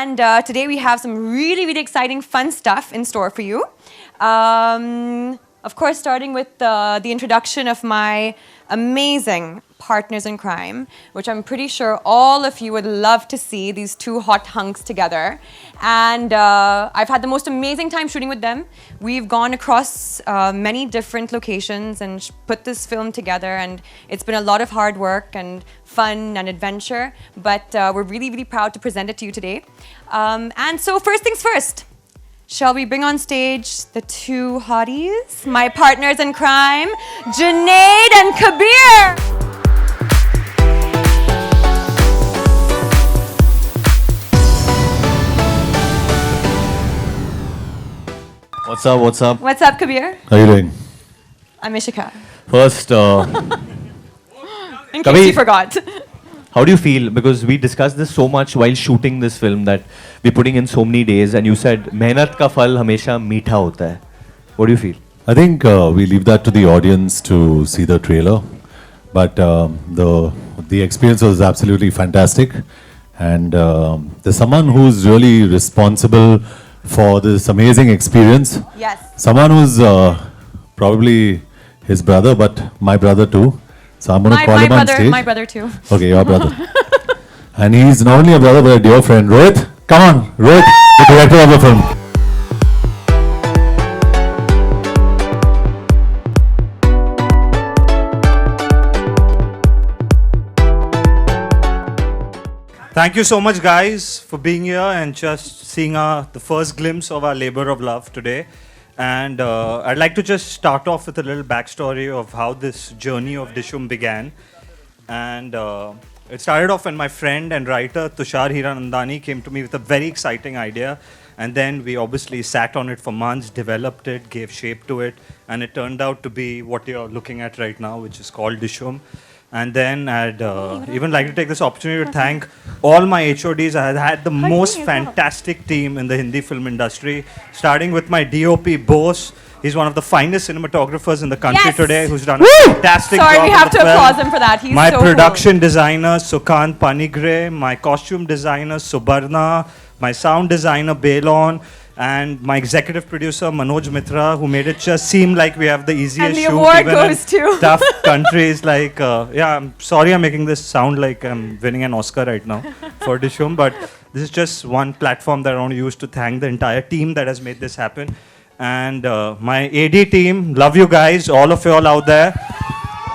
And today we have some really, really exciting, fun stuff in store for you. Of course, starting with the introduction of my amazing partners in crime, which I'm pretty sure all of you would love to see, these two hot hunks together. And I've had the most amazing time shooting with them. We've gone across many different locations and put this film together, and it's been a lot of hard work and fun and adventure, but we're really, really proud to present it to you today. And so first things first, shall we bring on stage the two hotties, my partners in crime, Junaid and Kabir. What's up, what's up? What's up, Kabir? How you doing? I'm Ishika. First, In case you forgot. how do you feel? Because we discussed this so much while shooting this film that we're putting in so many days, and you said, "Mehnat ka phal hamesha meetha hota hai." What do you feel? I think we leave that to the audience to see the trailer, but the experience was absolutely fantastic, and there's someone who's really responsible for this amazing experience. Yes. Someone who's probably his brother, but my brother too. So I'm going to call him on stage. My brother too. Okay, your brother. And he's not only a brother, but a dear friend. Rohit, come on. Rohit, the director of the film. Thank you so much, guys, for being here and just seeing the first glimpse of our labor of love today. And I'd like to just start off with a little backstory of how this journey of Dishoom began. And it started off when my friend and writer Tushar Hiranandani came to me with a very exciting idea. And then we obviously sat on it for months, developed it, gave shape to it. And it turned out to be what you're looking at right now, which is called Dishoom. And then I'd even like to take this opportunity to thank all my HODs. I had the most fantastic team in the Hindi film industry, starting with my DOP, Bose. He's one of the finest cinematographers in the country today, who's done a fantastic job. Sorry, we have to applaud him for that. He's my so production designer, Sukant Panigre, my costume designer, Subarna, my sound designer, Belon, and my executive producer, Manoj Mitra, who made it just seem like we have the easiest and the shoot award even goes in to tough countries like, I'm sorry I'm making this sound like I'm winning an Oscar right now for Dishoom, but this is just one platform that I want to use to thank the entire team that has made this happen. And my AD team, love you guys, all of you all out there.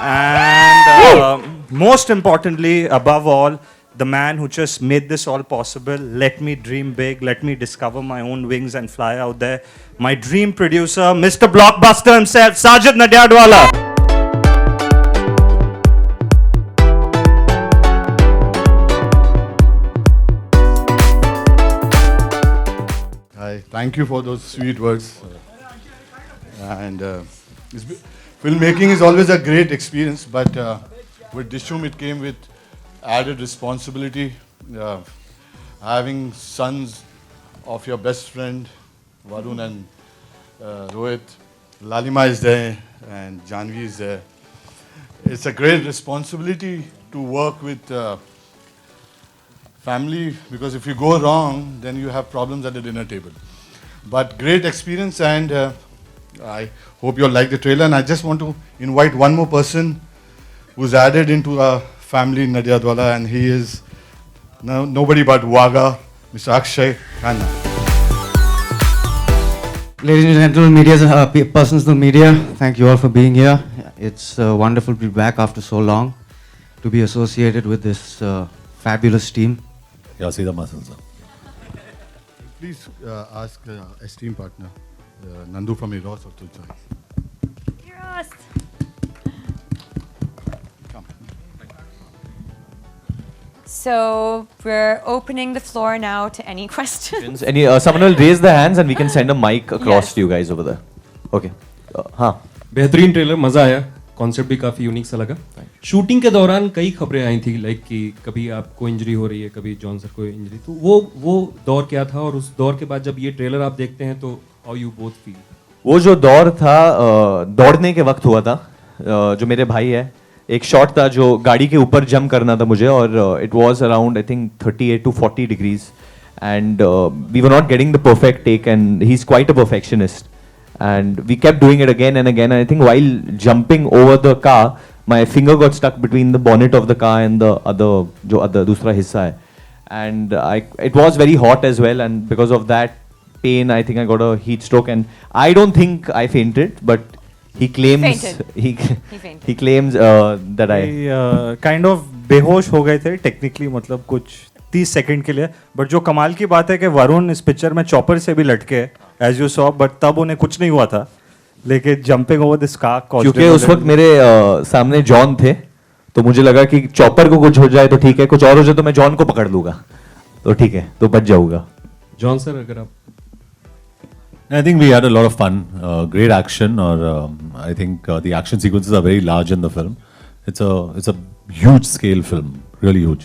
And most importantly, above all, the man who just made this all possible, let me dream big, let me discover my own wings and fly out there. My dream producer, Mr. Blockbuster himself, Sajid Nadiadwala. Hi, thank you for those sweet words. And filmmaking is always a great experience, but with Dishoom it came with added responsibility. Having sons of your best friend, Varun and Rohit, Lalima is there and Janvi is there. It's a great responsibility to work with family, because if you go wrong, then you have problems at the dinner table. But great experience, and I hope you'll like the trailer. And I just want to invite one more person who's added into our family in Nadiadwala, and he is nobody but Waga, Mr. Akshay Khanna. Ladies and gentlemen, media, persons in the media, thank you all for being here. It's wonderful to be back after so long, to be associated with this fabulous team. Yeah, see the muscles. Please ask esteemed partner, Nandu from Eros or Tulsa. Eros. So we're opening the floor now to any questions. Someone will raise their hands and we can send a mic across to you guys over there. Okay. हाँ. बेहतरीन trailer, मजा आया, concept भी काफी unique सा लगा. Shooting के दौरान कई खबरें आई थी, लाइक कि कभी आपको इंजरी हो रही है, कभी जॉन सर को इंजरी, तो वो दौर क्या था, और उस दौर के बाद जब ये ट्रेलर आप देखते हैं तो हाउ यू बोथ फील? वो जो दौर था, दौड़ने के वक्त हुआ था, जो मेरे भाई है, एक शॉट था जो गाड़ी के ऊपर जंप करना था मुझे, और it was around I think 38 to 40 degrees, and we were not getting the perfect take, and he's quite a perfectionist. And we kept doing it again and again. And I think while jumping over the car, my finger got stuck between the bonnet of the car and the other, jo other दूसरा हिस्सा है. And it was very hot as well, and because of that pain, I think I got a heat stroke. And I don't think I fainted, but he claims fainted. he claims that I kind of बेहोश हो गए थे technically, मतलब कुछ 30 second के लिए. But जो कमाल की बात है कि वरुण इस पिक्चर में चॉपर से भी लटके एज यू सॉ, बट तब उन्हें कुछ नहीं हुआ था. लेकिन जंपिंग ओवर दिस कार, क्योंकि उस वक्त मेरे सामने जॉन थे, तो मुझे लगा कि चॉपर को कुछ हो जाए तो ठीक है, कुछ और हो जाए तो मैं जॉन को पकड़ लूंगा, तो ठीक है, तो बच जाऊंगा. जॉन सर, अगर आप I think we had a lot of fun, great action, or I think the action sequences are very large in the film. It's a huge scale film, really huge.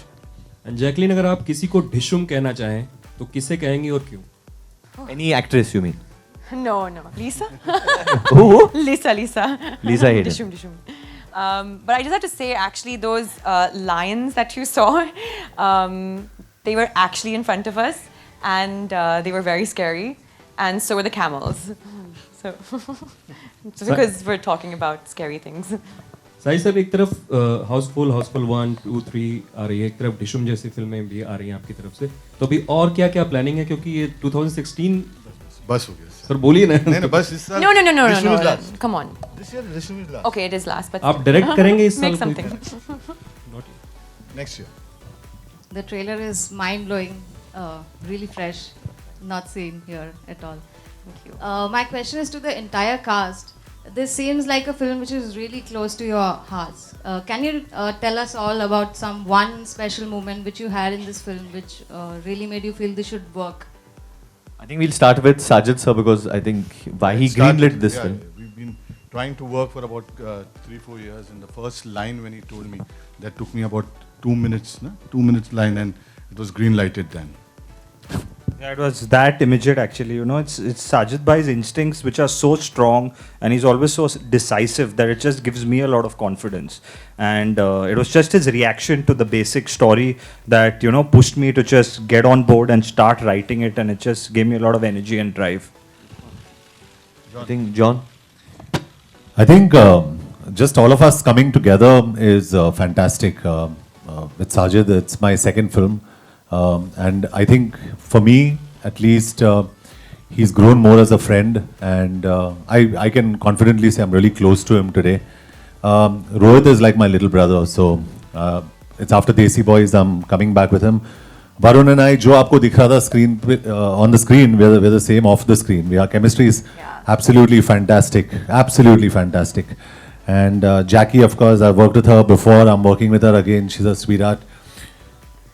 And Jacqueline, अगर आप किसी को डिशुम कहना चाहें तो किसे कहेंगी और क्यों? Any actress you mean? No, Lisa? Who? Lisa. Lisa Hayden. Dishoom. But I just have to say, actually, those lions that you saw, they were actually in front of us, and they were very scary, and so were the camels. So, just because we're talking about scary things. Sai sir, एक तरफ हाउसफुल 1, 2, 3 आ रही है, एक तरफ डिशुम जैसी फिल्में भी आ रही हैं आपकी तरफ से, तो अभी और क्या क्या प्लानिंग है? क्योंकि ये 2016 बस हो गया सर, बोलिए ना. नहीं बस इस साल No. Dishoom is last. Come on. This year Dishoom is last. Okay, it is last, but आप डायरेक्ट करेंगे इस साल? make something. Next year. The trailer is mind-blowing, really fresh, not seen here at all. Thank you. My question is to the entire cast. This seems like a film which is really close to your hearts. Can you tell us all about one special moment which you had in this film which really made you feel this should work? I think we'll start with Sajid sir, because I think why he greenlit this film. We've been trying to work for about 3-4 years, and the first line when he told me, that took me about 2 minutes, 2 minutes line, and it was green lighted then. Yeah, it was that immediate actually. You know, it's Sajid Bhai's instincts which are so strong, and he's always so decisive that it just gives me a lot of confidence. And it was just his reaction to the basic story that, you know, pushed me to just get on board and start writing it, and it just gave me a lot of energy and drive. I think John. I think just all of us coming together is fantastic. With Sajid, it's my second film. And I think for me, at least, he's grown more as a friend, and I can confidently say I'm really close to him today. Rohit is like my little brother, so it's after Desi Boys I'm coming back with him. Varun and I, jo aapko dikh raha tha screen on the screen, we're the same off the screen. Our chemistry is absolutely fantastic, absolutely fantastic. And Jackie, of course, I've worked with her before. I'm working with her again. She's a sweetheart.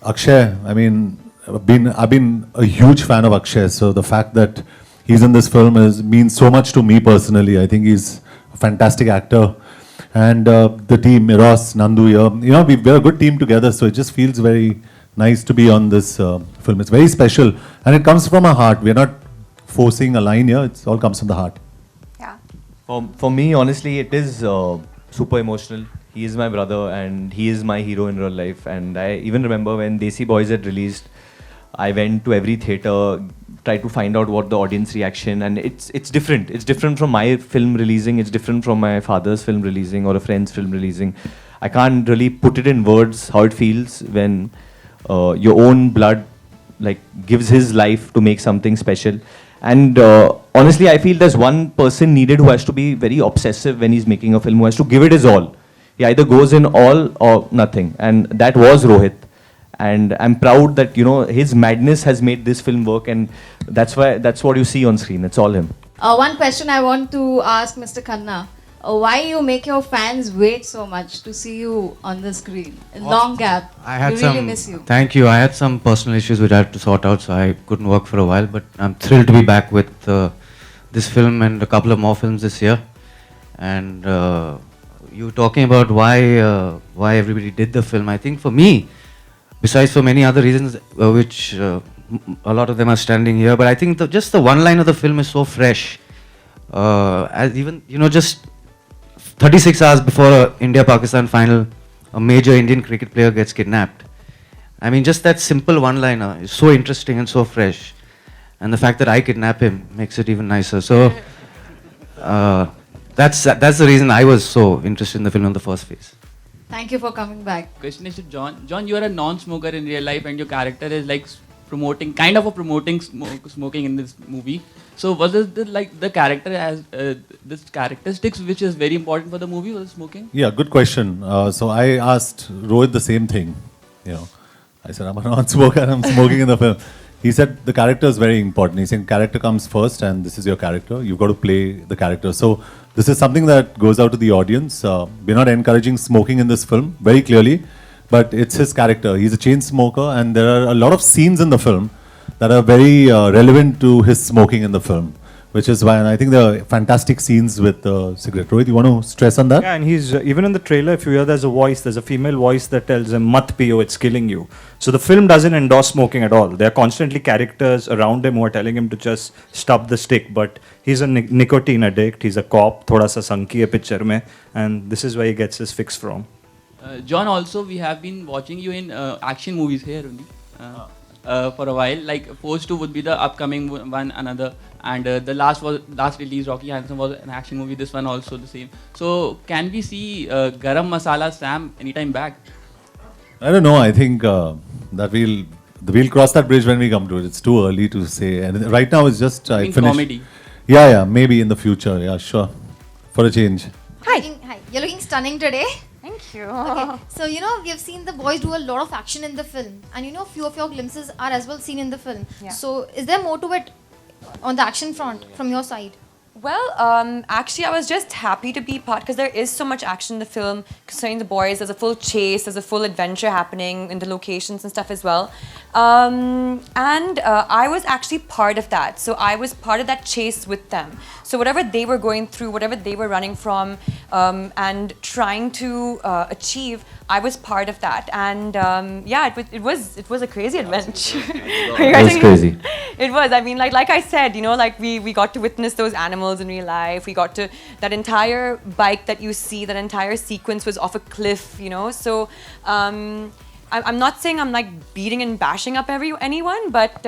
Akshay, I mean, I've been a huge fan of Akshay, so the fact that he's in this film means so much to me personally. I think he's a fantastic actor, and the team, Miros, Nandu, you know, we're a good team together, so it just feels very nice to be on this film. It's very special, and it comes from our heart. We're not forcing a line here; it all comes from the heart. Yeah. For me, honestly, it is super emotional. He is my brother, and he is my hero in real life. And I even remember when Desi Boys had released, I went to every theatre, tried to find out what the audience reaction, and it's different. It's different from my film releasing. It's different from my father's film releasing or a friend's film releasing. I can't really put it in words how it feels when your own blood like gives his life to make something special. And honestly, I feel there's one person needed who has to be very obsessive when he's making a film, who has to give it his all. He either goes in all or nothing, and that was Rohit. And I'm proud that, you know, his madness has made this film work, and that's what you see on screen. It's all him. One question I want to ask Mr. Khanna. Why you make your fans wait so much to see you on the screen? A long gap. I had we some. really miss you. Thank you. I had some personal issues which I had to sort out, so I couldn't work for a while. But I'm thrilled to be back with this film and a couple of more films this year. And you were talking about why everybody did the film. I think for me, besides for many other reasons, which a lot of them are standing here, but I think just the one line of the film is so fresh. As even, you know, just 36 hours before a India-Pakistan final, a major Indian cricket player gets kidnapped. I mean, just that simple one-liner is so interesting and so fresh. And the fact that I kidnap him makes it even nicer. So that's the reason I was so interested in the film in the first phase. Thank you for coming back. Question is to John. John, you are a non-smoker in real life, and your character is like promoting smoking in this movie. So was this the character as this characteristics which is very important for the movie, was smoking? Yeah, good question. So I asked Rohit the same thing. You know, I said, I'm a non-smoker and I'm smoking in the film. He said the character is very important. He's saying character comes first and this is your character. You've got to play the character. So this is something that goes out to the audience. We're not encouraging smoking in this film, very clearly, but it's his character. He's a chain smoker and there are a lot of scenes in the film that are very relevant to his smoking in the film, which is why, and I think there are fantastic scenes with cigarette. Rohit, you want to stress on that? Yeah, and he's even in the trailer, if you hear there's a female voice that tells him, "Mat piyo, it's killing you." So the film doesn't endorse smoking at all. There are constantly characters around him who are telling him to just stop the stick, but he's a nicotine addict, he's a cop, thoda sa sanki hai picture mein, and this is where he gets his fix from. John, also we have been watching you in action movies here only for a while. Like Force 2 would be the upcoming one, another, and the last release Rocky Handsome was an action movie. This one also the same. So can we see Garam Masala Sam anytime back? I don't know. I think that we'll cross that bridge when we come to it. It's too early to say. And right now it's just I finished. Comedy. Yeah, maybe in the future. Yeah, sure. For a change. Hi. You're looking stunning today. Thank you. Okay. So, we have seen the boys do a lot of action in the film. And, few of your glimpses are as well seen in the film. Yeah. So, is there more to it on the action front from your side? Well, actually, I was just happy to be part because there is so much action in the film concerning the boys. There's a full chase, there's a full adventure happening in the locations and stuff as well. And I was actually part of that. So I was part of that chase with them. So whatever they were going through, whatever they were running from and trying to achieve, I was part of that. And yeah, it was a crazy adventure. It was crazy. It was. I mean, like I said, we got to witness those animals in real life. We got to, that entire bike that you see, that entire sequence was off a cliff, So I'm not saying I'm like beating and bashing up anyone, but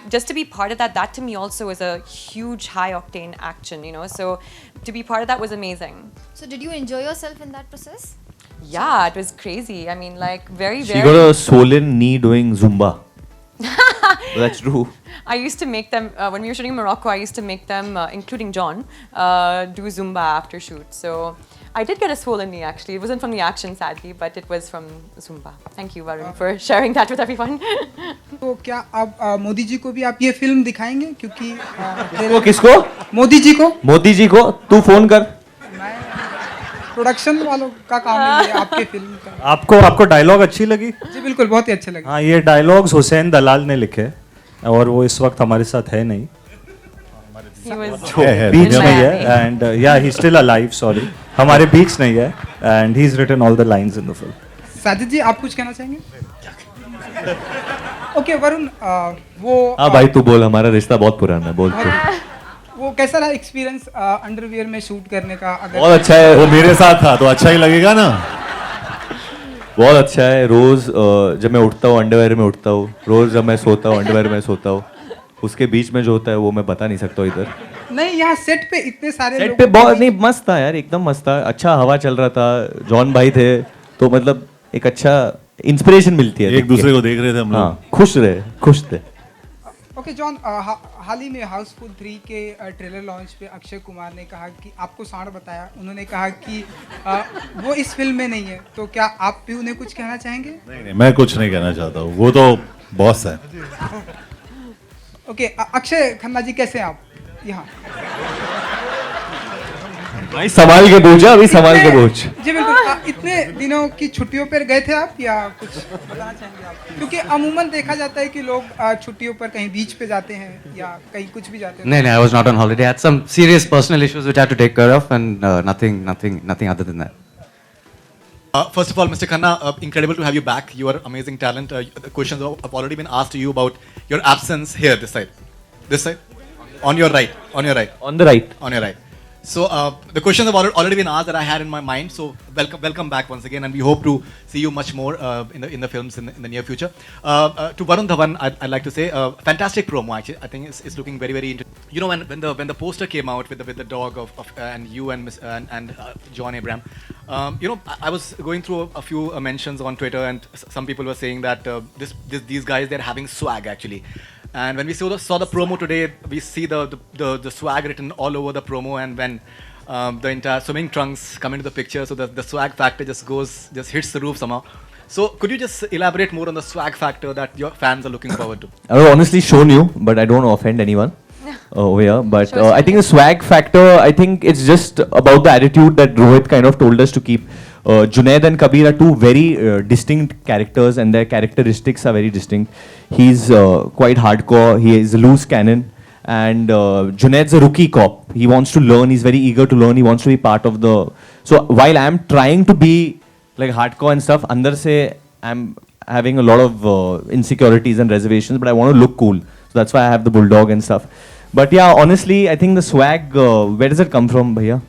just to be part of that to me also was a huge high octane action, So to be part of that was amazing. So did you enjoy yourself in that process? Yeah, it was crazy. I mean, like very, She very... got a swollen knee doing Zumba. That's true. I used to make them, when we were shooting in Morocco, I used to make them, including John, do Zumba after shoot. So I did get a swollen knee actually. It wasn't from the action sadly, but it was from Zumba. Thank you, Varun, for sharing that with everyone. तो क्या आप मोदी जी को भी आप ये film दिखाएंगे क्योंकि वो किसको? मोदी जी को मोदी जी को तू फोन कर. प्रोडक्शन वालों का काम है ये आपके फिल्म का. आपको डायलॉग अच्छी लगी? जी बिल्कुल, बहुत ही अच्छे लगे. हाँ, ये डायलॉग्स हुसैन दलाल ने लिखे और वो इस वक्त हमारे साथ है नहीं. He was बीच में है and yeah, he's still alive. Sorry, हमारे बीच नहीं है and he's written all the lines in the film. Sajid जी, आप कुछ कहना चाहेंगे? ओके वरुण, वो हाँ भाई तू बोल, हमारा रिश्ता बहुत पुराना है. बोल. वो कैसा रहा एक्सपीरियंस अंडरवियर में शूट करने का? बहुत अच्छा है. वो मेरे साथ था तो अच्छा ही लगेगा ना. बहुत अच्छा है. रोज जब मैं उठता हूँ अंडरवेयर में उठता हूँ. रोज जब मैं सोता हूँ अंडरवेयर में सोता हूँ. उसके बीच में जो होता है वो मैं बता नहीं सकता इधर. नहीं, यहाँ सेट पे इतने सारे सेट पे बहुत नहीं, मस्त था यार, एकदम मस्त था. अच्छा हवा चल रहा था. जॉन भाई थे तो मतलब एक अच्छा इंस्पिरेशन मिलती है. एक दूसरे को देख रहे थे हम लोग. खुश थे. ओके जॉन, हाल ही में हाउसफुल 3 के ट्रेलर लॉन्च पे अक्षय कुमार ने कहा कि आपको सांड बताया. उन्होंने कहा कि वो इस फिल्म में नहीं है. तो क्या आप भी उन्हें कुछ कहना चाहेंगे? नहीं, मैं कुछ नहीं कहना चाहता हूँ. वो तो बॉस है. ओके, अक्षय खन्ना जी कैसे हैं आप? यहाँ भाई संभाल के पूछ. अभी संभाल के पूछ. जी बिल्कुल. इतने दिनों की छुट्टियों पर गए थे आप या कुछ बताना चाहेंगे आप? क्योंकि अमूमन देखा जाता है कि लोग छुट्टियों पर कहीं बीच पे जाते हैं या कहीं कुछ भी जाते हैं. No, I was not on holiday. I had some serious personal issues which I had to take care of, and nothing other than that. First of all, Mr. Khanna, incredible to have you back. You are amazing talent. The questions have already been asked to you about your absence here, this side. On your right. On the right. On your right. So the questions have already been asked that I had in my mind. So welcome back once again, and we hope to see you much more in the films in the near future. To Varun Dhawan, I'd like to say fantastic promo. Actually, I think it's looking very interesting. You know, when the poster came out with the dog of and you and John Abraham, you know, I was going through a few mentions on Twitter, and some people were saying that these guys, they're having swag actually. And when we saw the promo today, we see the swag written all over the promo, and when the entire swimming trunks come into the picture, so the swag factor just hits the roof somehow. So could you just elaborate more on the swag factor that your fans are looking forward to? I will honestly shown you, but I don't offend anyone over here. But I think the swag factor, I think it's just about the attitude that Rohit kind of told us to keep. Junaid and Kabir are two very distinct characters, and their characteristics are very distinct. He's quite hardcore. He is a loose cannon, and Junaid's a rookie cop. He wants to learn. He's very eager to learn. He wants to be part of the. So while I'm trying to be like hardcore and stuff, andar se I'm having a lot of insecurities and reservations, but I want to look cool. So that's why I have the bulldog and stuff. But yeah, honestly, I think the swag. Where does it come from, bhaiya?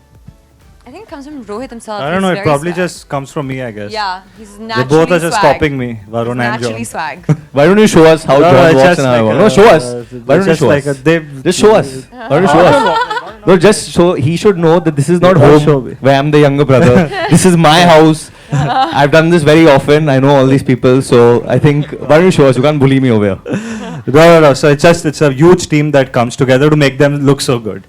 I think it comes from Rohit himself. I don't He's know, it very probably swag. just comes from me, I guess. Yeah, he's They naturally both are just swag. copying me, He's Varun and naturally John. swag. Why don't you show us how John it's walks just in like our a- No, show us. Why don't you just show like us? a- Just show us. Why don't you show us? No, just so he should know that this is not home where I'm the younger brother. This is my house. I've done this very often. I know all these people. So I think, why don't you show us? You can't bully me over here. No. So it's a huge team that comes together to make them look so good.